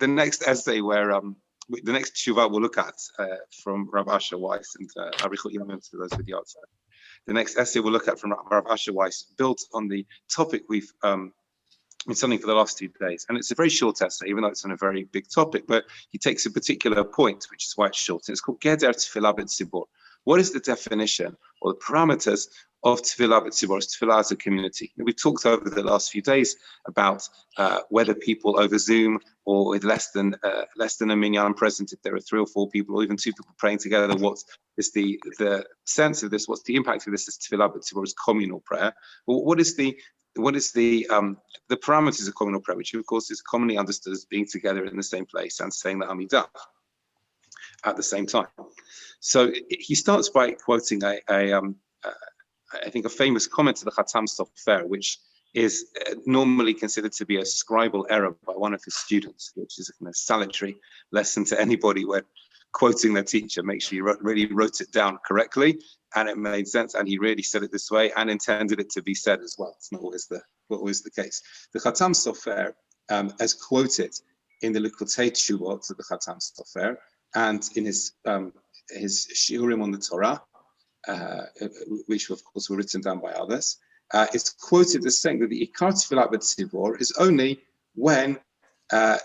the next essay the next tshuva we'll look at from R Asher Weiss, and Arichut Yamim to those with the answer. The next essay we'll look at from R Asher Weiss built on the topic we've been studying for the last 2 days. And it's a very short essay, even though it's on a very big topic, but he takes a particular point, which is why it's short. And it's called Geder Tefillah B'Tzibur. What is the definition or the parameters of Tefillah B'Tzibur, Tefillah as a community? And we've talked over the last few days about whether people over Zoom or with less than a minyan present, if there are 3 or 4 people or even 2 people praying together, what is the sense of this? What's the impact of this as Tefillah B'Tzibur as communal prayer? Well, what is the parameters of communal prayer, which of course is commonly understood as being together in the same place and saying the Amidah at the same time. So he starts by quoting I think a famous comment to the Khatam Sofer, which is normally considered to be a scribal error by one of his students, which is a salutary lesson to anybody when quoting their teacher. Make sure you really wrote it down correctly, and it made sense, and he really said it this way and intended it to be said as well. It's not always the case. The Khatam Sofer, as quoted in the Likutei Teshuvot of the Khatam Sofer, and in his shiurim on the Torah, which of course were written down by others, it's quoted as saying that the Ikar Tefillah B'Tzibur is only when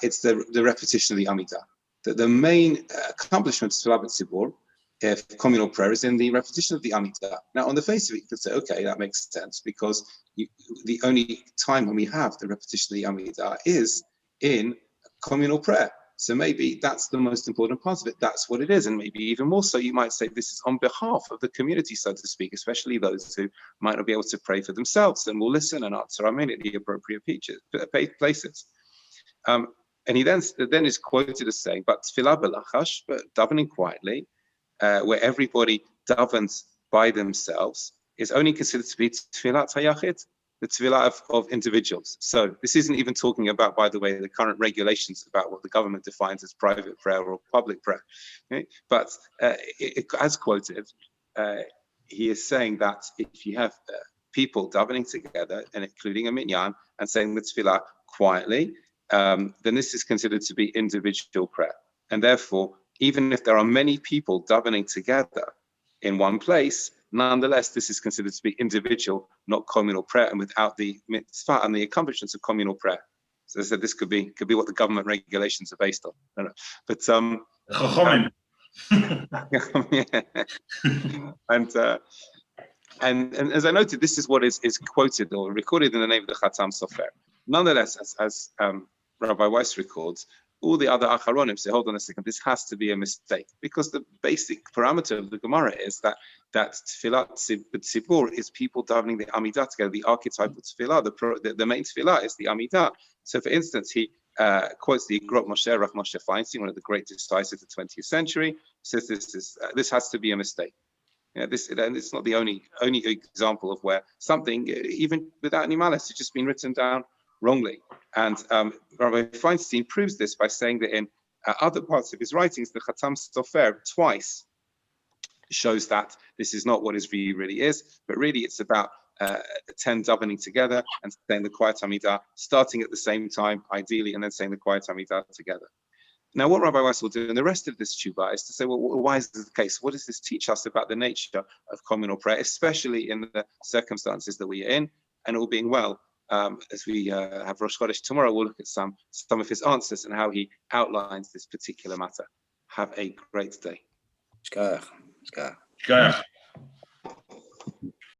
it's the repetition of the Amidah. That the main accomplishment of Tefillah B'Tzibur, if communal prayer, is in the repetition of the Amidah. Now, on the face of it, you could say, okay, that makes sense, because the only time when we have the repetition of the Amidah is in communal prayer. So maybe that's the most important part of it. That's what it is. And maybe even more so, you might say this is on behalf of the community, so to speak, especially those who might not be able to pray for themselves and will listen and answer Amen at the appropriate places. And he then is quoted as saying, but tefillah b'lachash, but davening quietly, where everybody davens by themselves, is only considered to be tefillat hayachid, the tefillah of individuals. So this isn't even talking about, by the way, the current regulations about what the government defines as private prayer or public prayer. Okay? But as quoted, he is saying that if you have people davening together, and including a minyan, and saying the tefillah quietly, then this is considered to be individual prayer. And therefore, even if there are many people davening together in one place, nonetheless, this is considered to be individual, not communal prayer, and without the mitzvah and the accomplishments of communal prayer. So I said this could be what the government regulations are based on. I don't know. But and as I noted, this is what is quoted or recorded in the name of the Khatam Sofer. Nonetheless, as Rabbi Weiss records, all the other Acharonim say, hold on a second, this has to be a mistake, because the basic parameter of the Gemara is that Tefillah B'Tzibur is people davening the Amidah together. The archetype of Tefillah, the main Tefillah is the Amidah. So, for instance, he quotes the Igrot Moshe, Rav Moshe Feinstein, one of the great decisives of the 20th century, says this has to be a mistake. And it's not the only example of where something, even without any malice, has just been written down wrongly. And Rabbi Feinstein proves this by saying that in other parts of his writings, the Khatam Sofer twice shows that this is not what his view really is, but really it's about 10 davening together and saying the quiet Amidah, starting at the same time, ideally, and then saying the quiet Amidah together. Now, what Rabbi Weiss will do in the rest of this tshuva is to say, well, why is this the case? What does this teach us about the nature of communal prayer, especially in the circumstances that we are in? And all being well, as we have Rosh Chodesh tomorrow, we'll look at some of his answers and how he outlines this particular matter. Have a great day. Shkach.